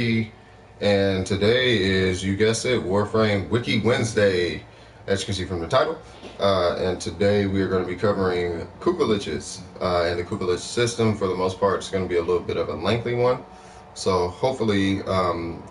And today is, you guessed it, Warframe Wiki Wednesday, as you can see from the title. And today we are going to be covering Kuva Liches. And the Kuva Lich system, for the most part, is going to be a little bit of a lengthy one. So hopefully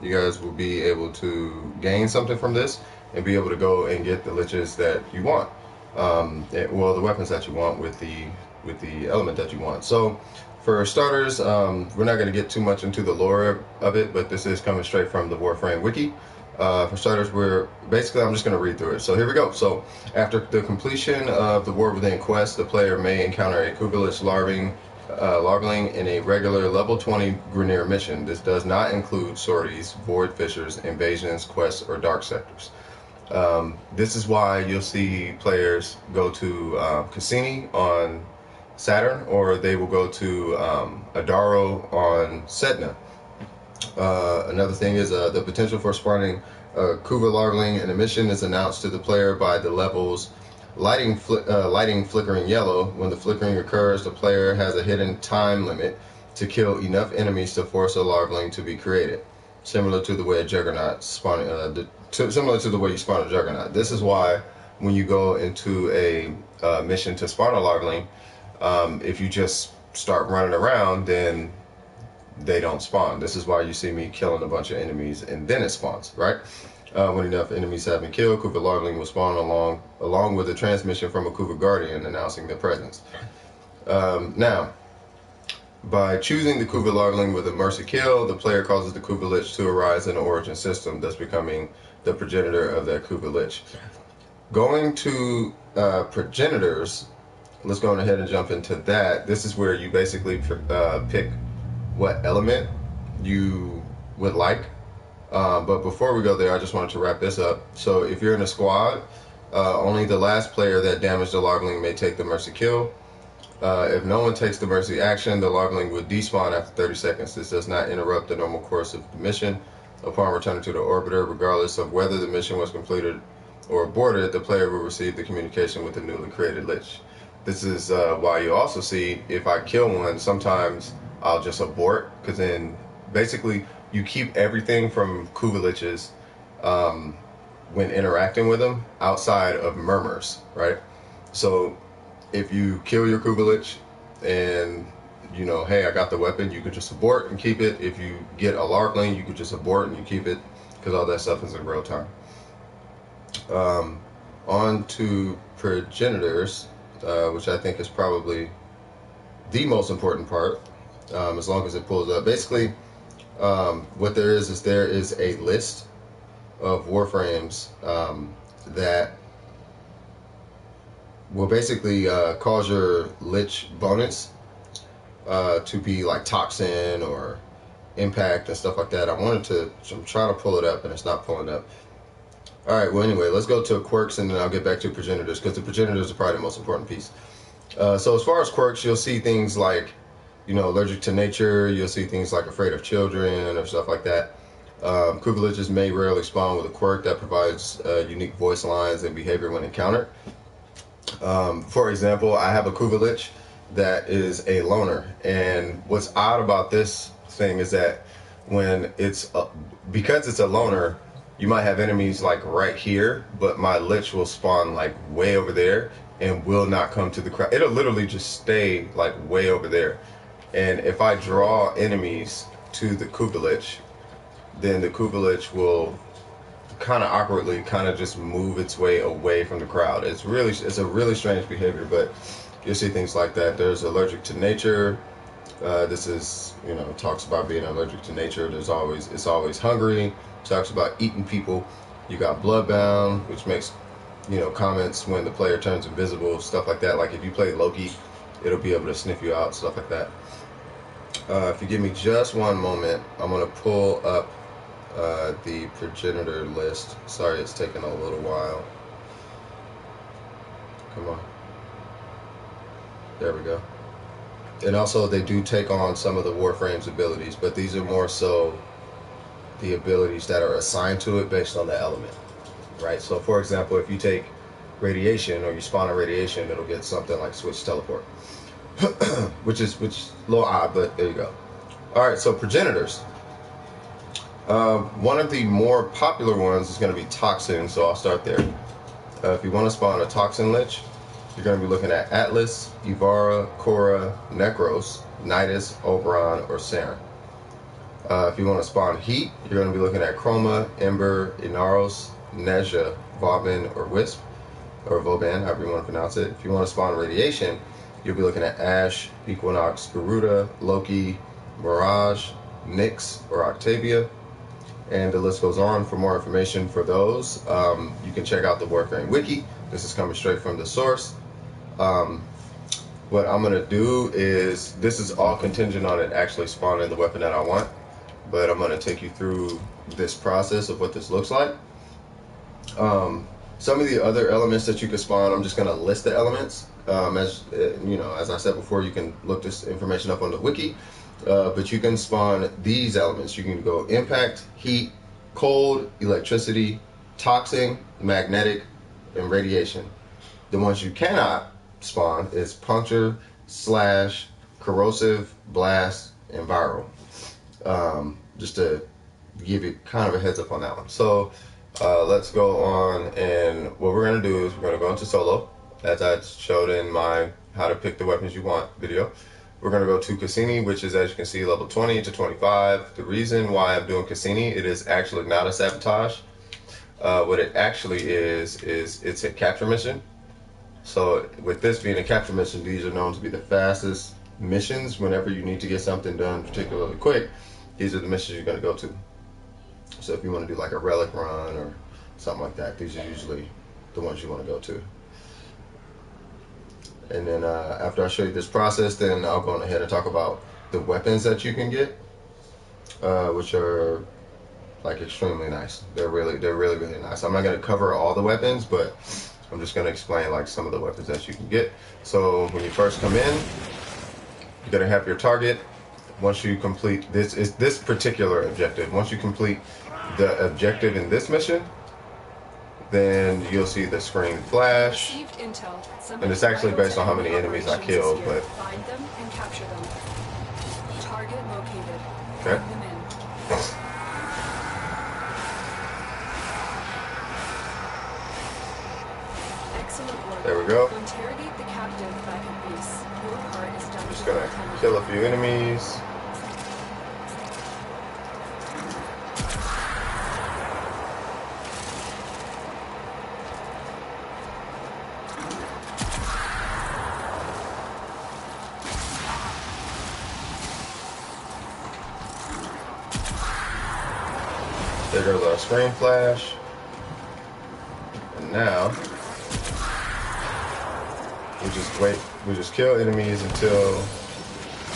you guys will be able to gain something from this and be able to go and get the Liches that you want. Well, the weapons that you want with the element that you want. So for starters, we're not going to get too much into the lore of it, but this is coming straight from the Warframe Wiki. For starters, I'm just going to read through it. So here we go. So after the completion of the War Within quest, the player may encounter a Kuva Lich larvaling in a regular level 20 Grineer mission. This does not include sorties, void fissures, invasions, quests, or dark sectors. This is why you'll see players go to Cassini on Saturn, or they will go to Adaro on Sedna. Another thing is the potential for spawning Kuva larvaling in a mission is announced to the player by the levels lighting flickering yellow. When the flickering occurs, the player has a hidden time limit to kill enough enemies to force a larvaling to be created, similar to the way a Juggernaut similar to the way you spawn a Juggernaut. This is why when you go into a mission to spawn a larvaling, if you just start running around, then they don't spawn. This is why you see me killing a bunch of enemies and then it spawns, right? When enough enemies have been killed, Kuva larvaling will spawn along with a transmission from a Kuva Guardian announcing their presence. Now, by choosing the Kuva larvaling with a mercy kill, the player causes the Kuva Lich to arise in the origin system, thus becoming the progenitor of that Kuva Lich. Going to progenitors, let's go ahead and jump into that. This is where you basically pick what element you would like. But before we go there, I just wanted to wrap this up. So if you're in a squad, only the last player that damaged the larvaling may take the mercy kill. If no one takes the mercy action, the larvaling would despawn after 30 seconds. This does not interrupt the normal course of the mission. Upon returning to the orbiter, regardless of whether the mission was completed or aborted, the player will receive the communication with the newly created Lich. This is why you also see, if I kill one, sometimes I'll just abort, because then basically you keep everything from Kuva Liches when interacting with them outside of murmurs, right? So if you kill your Kuva Lich and you know, hey, I got the weapon, you could just abort and keep it. If you get a larvaling, you could just abort and you keep it, because all that stuff is in real time. On to progenitors, which I think is probably the most important part, as long as it pulls up. Basically, what there is a list of Warframes that will basically cause your Lich bonus to be like Toxin or Impact and stuff like that. I'm trying to pull it up and it's not pulling up. Alright, well anyway, let's go to quirks and then I'll get back to progenitors, because the progenitors are probably the most important piece. So as far as quirks, you'll see things like, you know, allergic to nature. You'll see things like afraid of children or stuff like that. Kuva Liches may rarely spawn with a quirk that provides unique voice lines and behavior when encountered. For example, I have a Kuva Lich that is a loner, and what's odd about this thing is that when because it's a loner, you might have enemies like right here, but my Lich will spawn like way over there and will not come to the crowd. It'll literally just stay like way over there. And if I draw enemies to the Kuva Lich, then the Kuva Lich will kind of awkwardly just move its way away from the crowd. It's a really strange behavior, but you'll see things like that. There's allergic to nature. This is, you know, talks about being allergic to nature. It's always hungry. Talks about eating people. You got bloodbound, which makes, you know, comments when the player turns invisible, stuff like that. Like if you play Loki, it'll be able to sniff you out, stuff like that. If you give me just one moment, I'm going to pull up the progenitor list. Sorry, it's taking a little while. Come on. There we go. And also, they do take on some of the Warframe's abilities, but these are more so the abilities that are assigned to it based on the element, right? So, for example, if you take radiation or you spawn a radiation, it'll get something like Switch Teleport. which is a little odd, but there you go. All right, so progenitors. One of the more popular ones is going to be Toxin, so I'll start there. If you want to spawn a Toxin Lich, you're going to be looking at Atlas, Ivara, Korra, Necros, Nidus, Oberon, or Saren. If you want to spawn Heat, you're going to be looking at Chroma, Ember, Inaros, Nezha, Vauban, or Wisp, or Vauban, however you want to pronounce it. If you want to spawn Radiation, you'll be looking at Ash, Equinox, Garuda, Loki, Mirage, Nyx, or Octavia. And the list goes on. For more information for those, you can check out the Warframe Wiki. This is coming straight from the source. What I'm going to do is, this is all contingent on it actually spawning the weapon that I want. But I'm going to take you through this process of what this looks like. Some of the other elements that you can spawn, I'm just going to list the elements. As you know, as I said before, you can look this information up on the wiki. But you can spawn these elements. You can go impact, heat, cold, electricity, toxin, magnetic, and radiation. The ones you cannot spawn is puncture, slash, corrosive, blast, and viral. Just to give you kind of a heads up on that one. So let's go on, and what we're going to do is we're going to go into solo, as I showed in my how to pick the weapons you want video. We're going to go to Cassini, which is, as you can see, level 20 to 25. The reason why I'm doing Cassini, it is actually not a sabotage. What it actually is it's a capture mission. So with this being a capture mission, these are known to be the fastest missions. Whenever you need to get something done particularly quick, these are the missions you're going to go to. So if you want to do like a relic run or something like that, these are usually the ones you want to go to. And then after I show you this process, then I'll go on ahead and talk about the weapons that you can get, which are like extremely nice. They're really nice. I'm not going to cover all the weapons, but I'm just going to explain like some of the weapons that you can get. So when you first come in, you're going to have your target. Once you complete this particular objective, once you complete the objective in this mission, then you'll see the screen flash, and it's actually based on how many enemies I killed, but find them and capture them. Target located. Okay. Bring them in. Excellent work. There we go. Interrogate the captive back at base. Your part is done. Just gonna kill a few enemies. There goes our screen flash. And now we just kill enemies until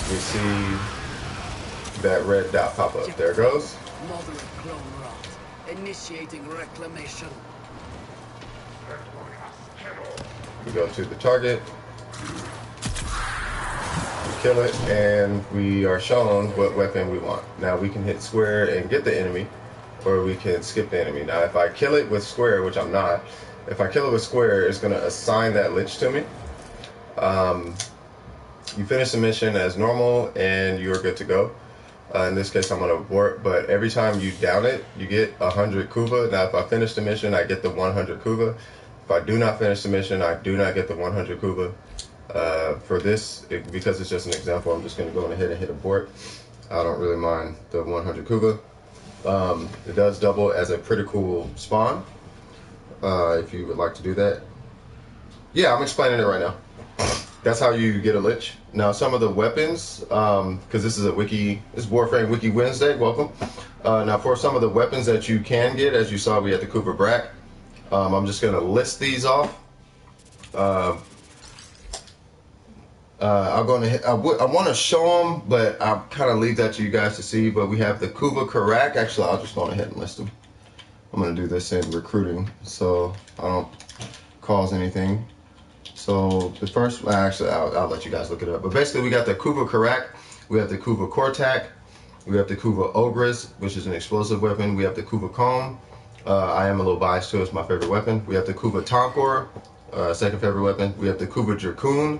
we see that red dot pop up. There it goes. Moderate clone rot. Initiating reclamation. We go to the target. We kill it, and we are shown what weapon we want. Now we can hit square and get the enemy, or we can skip the enemy. Now if I kill it with square, which I'm not, if I kill it with square, it's going to assign that Lich to me. You finish the mission as normal and you're good to go. In this case I'm going to abort, but every time you down it, you get 100 Kuva. Now if I finish the mission, I get the 100 Kuva. If I do not finish the mission, I do not get the 100 Kuva. For this, because it's just an example, I'm just going to go ahead and hit abort. I don't really mind the 100 Kuva. It does double as a pretty cool spawn, if you would like to do that. Yeah, I'm explaining it right now. That's how you get a Lich. Now some of the weapons, because this is a wiki, this is Warframe Wiki Wednesday, welcome. Now for some of the weapons that you can get, as you saw we had the Kuva Brack. I'm just going to list these off. I'll go ahead. I want to show them, but I'll kind of leave that to you guys to see. But we have the Kuva Karak. Actually, I'll just go ahead and list them. I'm going to do this in recruiting, so I don't cause anything. So the first, actually, I'll let you guys look it up. But basically, we got the Kuva Karak. We have the Kuva Kortak. We have the Kuva Ogress, which is an explosive weapon. We have the Kuva Comb. I am a little biased to it. It's my favorite weapon. We have the Kuva Tonkor, second favorite weapon. We have the Kuva Dracoon.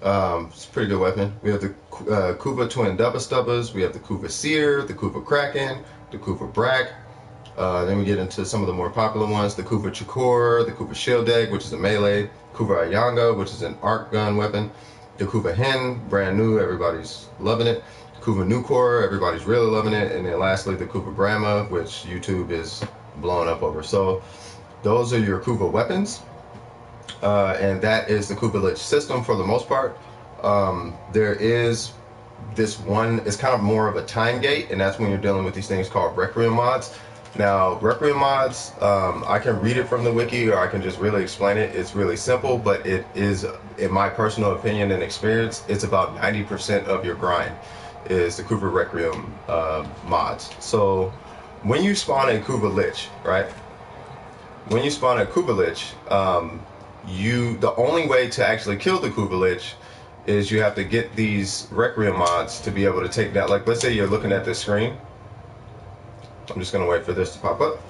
It's a pretty good weapon. We have the Kuva Twin Dubba Stubbas. We have the Kuva Seer, the Kuva Kraken, the Kuva Brack. Then we get into some of the more popular ones, the Kuva Chikor, the Kuva Shield Deck, which is a melee, Kuva Ayanga, which is an arc gun weapon, the Kuva Hen, brand new, everybody's loving it, the Kuva Nukor, everybody's really loving it, and then lastly the Kuva Brahma, which YouTube is blowing up over. So those are your Kuva weapons, and that is the Kuva Lich system for the most part. There is this one, it's kind of more of a time gate, and that's when you're dealing with these things called Requiem mods. Now, Requiem mods, I can read it from the wiki, or I can just really explain it. It's really simple, but it is, in my personal opinion and experience, it's about 90% of your grind is the Kuva Requiem mods. So when you spawn a Kuva Lich, right? When you spawn a Kuva Lich, the only way to actually kill the Kuva Lich is you have to get these Requiem mods to be able to take that. Like, let's say you're looking at this screen. I'm just gonna wait for this to pop up.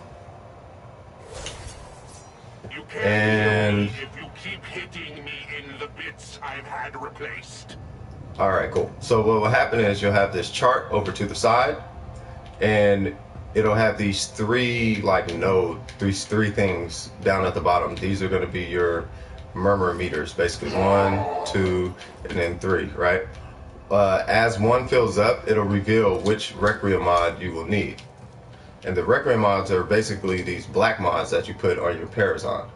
You can't And if you keep hitting me in the bits I've had replaced. all right, cool. So what will happen is you'll have this chart over to the side, and it'll have these three these three things down at the bottom. These are going to be your murmur meters, basically 1, 2, and then 3, right? As one fills up, it'll reveal which Requiem mod you will need. And the Requiem mods are basically these black mods that you put on your Parazon.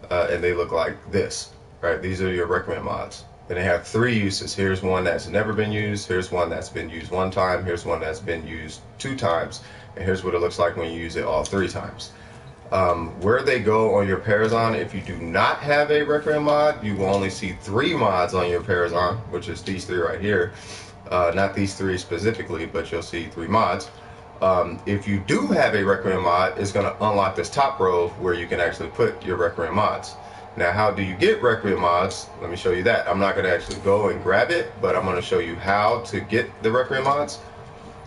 And they look like this, right? These are your Requiem mods. And they have 3 uses. Here's one that's never been used. Here's one that's been used 1 time. Here's one that's been used 2 times. And here's what it looks like when you use it all 3 times. Where they go on your Parazon, if you do not have a Requiem mod, you will only see 3 mods on your Parazon, which is these 3 right here. Not these 3 specifically, but you'll see 3 mods. If you do have a Requiem mod, it's going to unlock this top row where you can actually put your Requiem mods. Now, how do you get Requiem mods? Let me show you that. I'm not going to actually go and grab it, but I'm going to show you how to get the Requiem mods.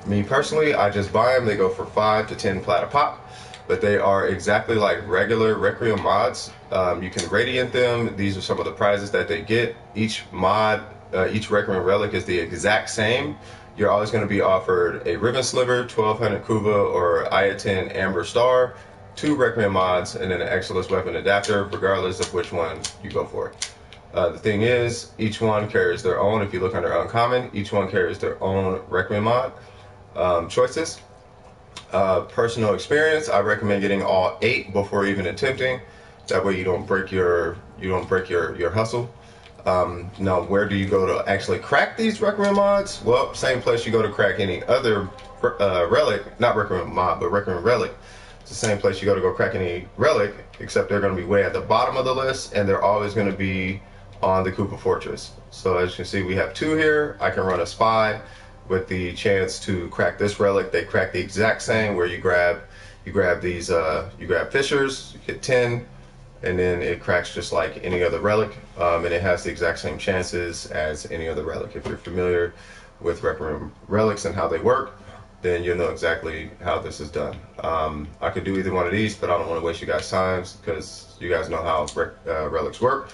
Me personally, I just buy them. They go for 5 to 10 plat a pop, but they are exactly like regular Requiem mods. You can radiant them. These are some of the prizes that they get. Each mod, each Requiem relic is the exact same. You're always going to be offered a Ribbon Sliver, 1200 Kuva, or Ayatin Amber Star, 2 Requiem mods, and then an Excellence Weapon Adapter, regardless of which one you go for. The thing is, each one carries their own. If you look under Uncommon, each one carries their own Requiem mod choices. Personal experience, I recommend getting all 8 before even attempting. That way you don't break your hustle. Now, where do you go to actually crack these Requiem mods? Well, same place you go to crack any other relic, not Requiem mod, but Requiem relic. It's the same place you go crack any relic, except they're going to be way at the bottom of the list, and they're always going to be on the Kuva Fortress. So as you can see, we have 2 here. I can run a spy with the chance to crack this relic. They crack the exact same, where you grab these, you grab Fishers, you get 10. And then it cracks just like any other relic, and it has the exact same chances as any other relic. If you're familiar with Requiem relics and how they work, then you'll know exactly how this is done. I could do either one of these, but I don't want to waste you guys' time because you guys know how relics work.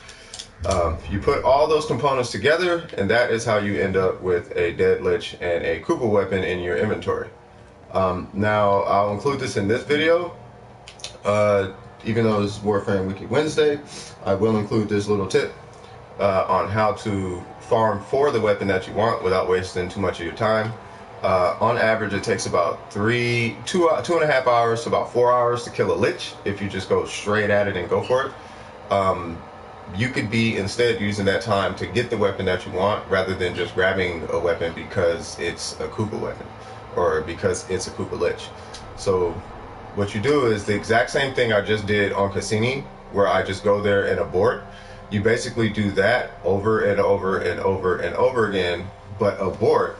You put all those components together, and that is how you end up with a Dead Lich and a Kuva weapon in your inventory. Now, I'll include this in this video. Even though it's Warframe Wiki Wednesday, I will include this little tip on how to farm for the weapon that you want without wasting too much of your time. On average, it takes about 2.5 hours to about 4 hours to kill a Lich if you just go straight at it and go for it. You could be instead using that time to get the weapon that you want rather than just grabbing a weapon because it's a Kuva weapon or because it's a Kuva Lich. So what you do is the exact same thing I just did on Cassini, where I just go there and abort. You basically do that over and over and over and over again, but abort.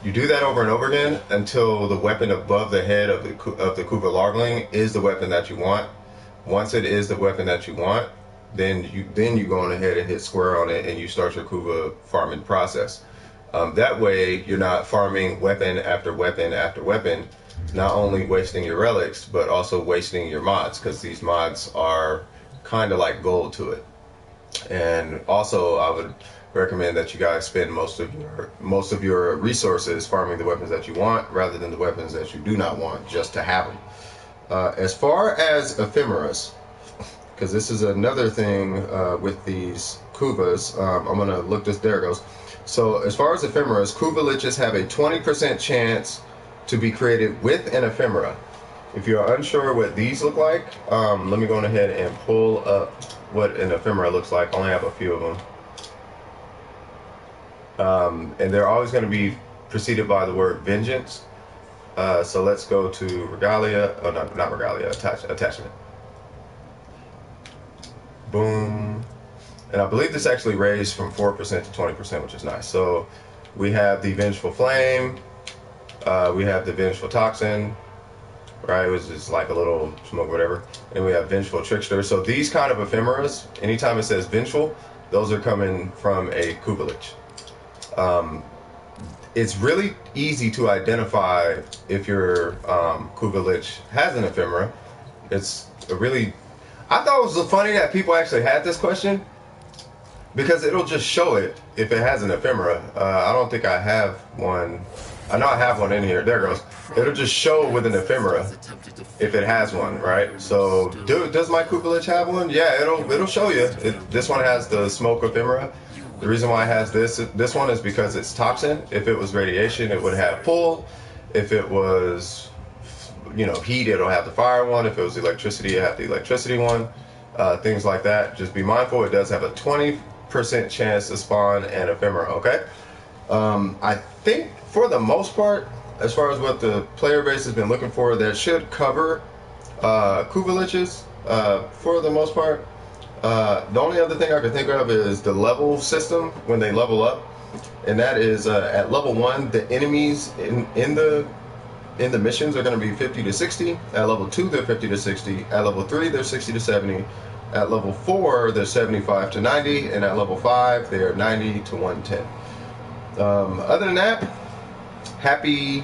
You do that over and over again until the weapon above the head of the Kuva Largling is the weapon that you want. Once it is the weapon that you want, then you go on ahead and hit square on it and you start your Kuva farming process. That way you're not farming weapon after weapon after weapon, not only wasting your relics, but also wasting your mods, because these mods are kind of like gold to it. And also I would recommend that you guys spend most of your resources farming the weapons that you want rather than the weapons that you do not want just to have them. As far as ephemeras, because this is another thing with these Kuvas, I'm gonna look this. There it goes. So as far as ephemeras, Kuva Liches have a 20% chance to be created with an ephemera. If you're unsure what these look like, let me go on ahead and pull up what an ephemera looks like. I only have a few of them. And they're always going to be preceded by the word vengeance. So let's go to Regalia. Oh, no, not Regalia, attachment. Boom. And I believe this actually raised from 4% to 20%, which is nice. So we have the Vengeful Flame. We have the Vengeful Toxin. Right, it was just like a little smoke, whatever. And we have Vengeful Trickster. So these kind of ephemeras, anytime it says Vengeful, those are coming from a Kuva Lich. It's really easy to identify if your Kuva Lich has an ephemera. It's a really... I thought it was funny that people actually had this question, because it'll just show it if it has an ephemera. I don't think I have one. I know I have one in here. There it goes. It'll just show with an ephemera if it has one, right? So, does my Kuva Lich have one? Yeah, it'll show you. This one has the smoke ephemera. The reason why it has this one is because it's toxin. If it was radiation, it would have pull. If it was, heat, it'll have the fire one. If it was electricity, it have the electricity one. Things like that. Just be mindful. It does have a 20% chance to spawn an ephemera. Okay. I think for the most part, as far as what the player base has been looking for, that should cover Kuva Liches for the most part. The only other thing I can think of is the level system when they level up, and that is at level 1, the enemies in the missions are going to be 50 to 60. At level 2, they're 50 to 60. At level 3, they're 60 to 70. At level 4, they're 75 to 90, and at level 5, they're 90 to 110. Other than that, happy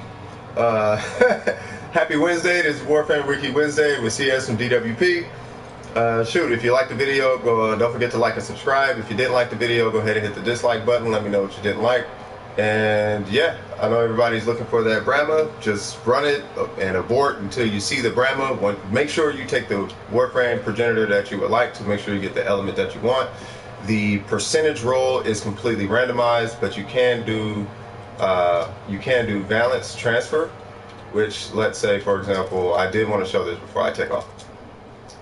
happy Wednesday. This is Warframe Wiki Wednesday with CS from DWP. Shoot, if you liked the video, don't forget to like and subscribe. If you didn't like the video, go ahead and hit the dislike button. Let me know what you didn't like. And yeah, I know everybody's looking for that Brahma. Just run it and abort until you see the Brahma. Make sure you take the Warframe progenitor that you would like to make sure you get the element that you want. The percentage roll is completely randomized, but you can do balance transfer, which, let's say for example, I did want to show this before I take off.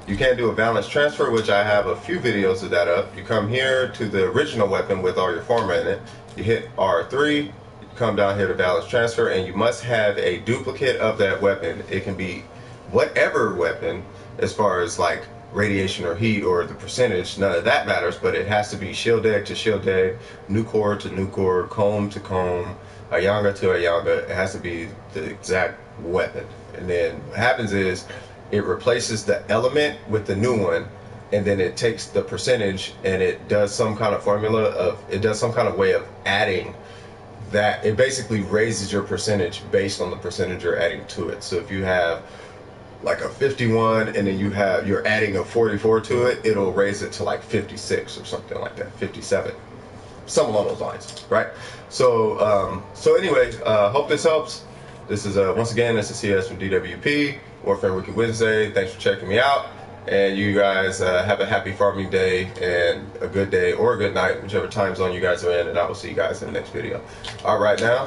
You can do a balance transfer, which I have a few videos of that up. You come here to the original weapon with all your format in it. You hit R3, you come down here to balance transfer, and you must have a duplicate of that weapon. It can be whatever weapon, as far as like radiation or heat or the percentage, none of that matters, but it has to be shield egg to shield egg, nucor to nucor, comb to comb, ayanga to ayanga. It has to be the exact weapon. And then what happens is it replaces the element with the new one, and then it takes the percentage and it does some kind of some kind of way of adding that. It basically raises your percentage based on the percentage you're adding to it. So if you have like a 51 and then you're adding a 44 to it, it'll raise it to like 56 or something like that, 57, something along those lines, right? So anyway, hope this helps. This is once again, this is CS from DWP, Warframe Wiki Wednesday. Thanks for checking me out, and you guys have a happy farming day and a good day or a good night, whichever time zone you guys are in, and I will see you guys in the next video. All right, now,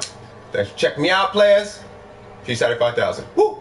thanks for checking me out, players. Peace out of 5,000. Woo!